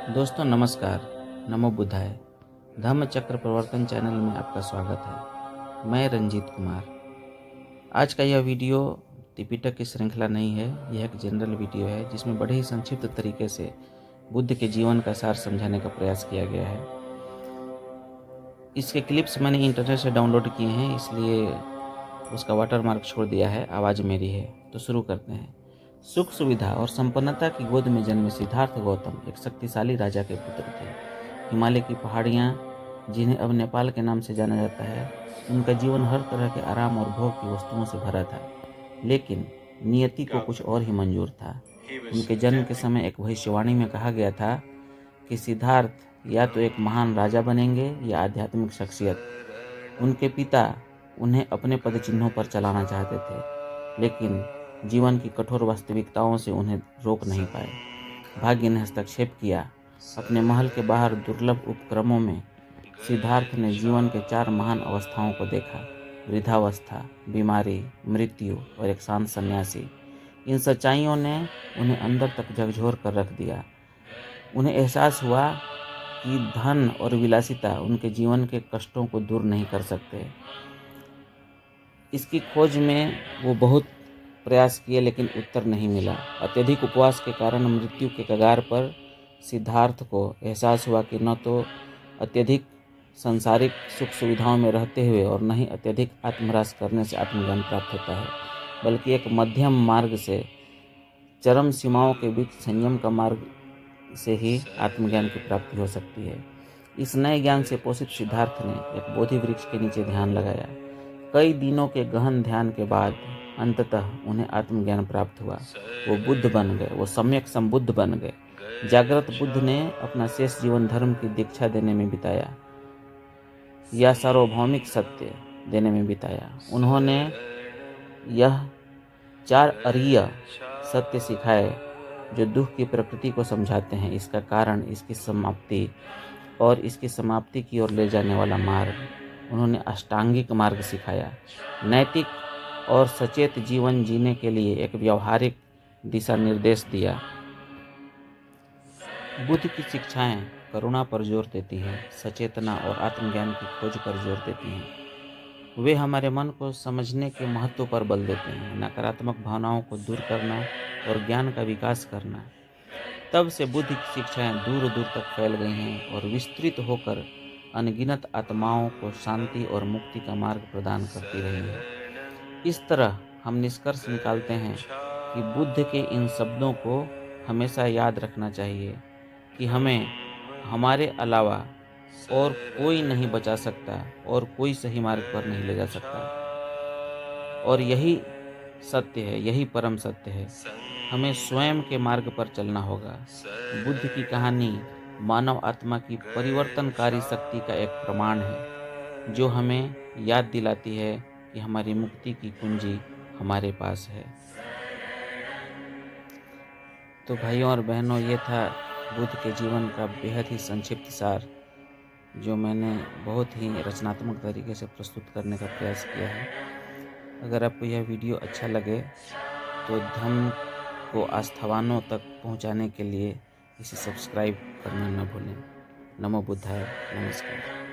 दोस्तों नमस्कार। नमो बुद्धाय। धम्म चक्र प्रवर्तन चैनल में आपका स्वागत है। मैं रंजीत कुमार। आज का यह वीडियो त्रिपिटक की श्रृंखला नहीं है, यह एक जनरल वीडियो है जिसमें बड़े ही संक्षिप्त तरीके से बुद्ध के जीवन का सार समझाने का प्रयास किया गया है। इसके क्लिप्स मैंने इंटरनेट से डाउनलोड किए हैं, इसलिए उसका वाटरमार्क छोड़ दिया है। आवाज़ मेरी है, तो शुरू करते हैं। सुख सुविधा और संपन्नता की गोद में जन्मे सिद्धार्थ गौतम एक शक्तिशाली राजा के पुत्र थे। हिमालय की पहाड़ियाँ, जिन्हें अब नेपाल के नाम से जाना जाता है, उनका जीवन हर तरह के आराम और भोग की वस्तुओं से भरा था। लेकिन नियति को कुछ और ही मंजूर था। उनके जन्म के समय एक भविष्यवाणी में कहा गया था कि सिद्धार्थ या तो एक महान राजा बनेंगे या आध्यात्मिक शख्सियत। उनके पिता उन्हें अपने पदचिन्हों पर चलाना चाहते थे, लेकिन जीवन की कठोर वास्तविकताओं से उन्हें रोक नहीं पाए। भाग्य ने हस्तक्षेप किया। अपने महल के बाहर दुर्लभ उपक्रमों में सिद्धार्थ ने जीवन के 4 महान अवस्थाओं को देखा: वृद्धावस्था, बीमारी, मृत्यु और एक शांत सन्यासी। इन सच्चाइयों ने उन्हें अंदर तक झकझोर कर रख दिया। उन्हें एहसास हुआ कि धन और विलासिता उनके जीवन के कष्टों को दूर नहीं कर सकते। इसकी खोज में वो बहुत प्रयास किए, लेकिन उत्तर नहीं मिला। अत्यधिक उपवास के कारण मृत्यु के कगार पर सिद्धार्थ को एहसास हुआ कि न तो अत्यधिक सांसारिक सुख सुविधाओं में रहते हुए और न ही अत्यधिक आत्मह्रास करने से आत्मज्ञान प्राप्त होता है, बल्कि एक मध्यम मार्ग से, चरम सीमाओं के बीच संयम का मार्ग से ही आत्मज्ञान की प्राप्ति हो सकती है। इस नए ज्ञान से पोषित सिद्धार्थ ने एक बोधि वृक्ष के नीचे ध्यान लगाया। कई दिनों के गहन ध्यान के बाद अंततः उन्हें आत्मज्ञान प्राप्त हुआ। वो बुद्ध बन गए, वो सम्यक संबुद्ध बन गए। जागृत बुद्ध ने अपना शेष जीवन धर्म की दीक्षा देने में बिताया या सार्वभौमिक सत्य देने में बिताया। उन्होंने यह 4 अरिय सत्य सिखाए जो दुख की प्रकृति को समझाते हैं, इसका कारण, इसकी समाप्ति और इसकी समाप्ति की ओर ले जाने वाला मार्ग। उन्होंने अष्टांगिक मार्ग सिखाया, नैतिक और सचेत जीवन जीने के लिए एक व्यवहारिक दिशा निर्देश दिया। बुद्ध की शिक्षाएं करुणा पर जोर देती हैं, सचेतना और आत्मज्ञान की खोज पर जोर देती हैं। वे हमारे मन को समझने के महत्व पर बल देते हैं, नकारात्मक भावनाओं को दूर करना और ज्ञान का विकास करना। तब से बुद्ध की शिक्षाएं दूर दूर तक फैल गई हैं और विस्तृत होकर अनगिनत आत्माओं को शांति और मुक्ति का मार्ग प्रदान करती रही हैं। इस तरह हम निष्कर्ष निकालते हैं कि बुद्ध के इन शब्दों को हमेशा याद रखना चाहिए कि हमें हमारे अलावा और कोई नहीं बचा सकता और कोई सही मार्ग पर नहीं ले जा सकता। और यही सत्य है, यही परम सत्य है। हमें स्वयं के मार्ग पर चलना होगा। बुद्ध की कहानी मानव आत्मा की परिवर्तनकारी शक्ति का एक प्रमाण है, जो हमें याद दिलाती है कि हमारी मुक्ति की कुंजी हमारे पास है। तो भाइयों और बहनों, ये था बुद्ध के जीवन का बेहद ही संक्षिप्त सार, जो मैंने बहुत ही रचनात्मक तरीके से प्रस्तुत करने का प्रयास किया है। अगर आपको यह वीडियो अच्छा लगे तो धम्म को आस्थावानों तक पहुंचाने के लिए इसे सब्सक्राइब करना न भूलें। नमो बुद्धाय। नमस्कार।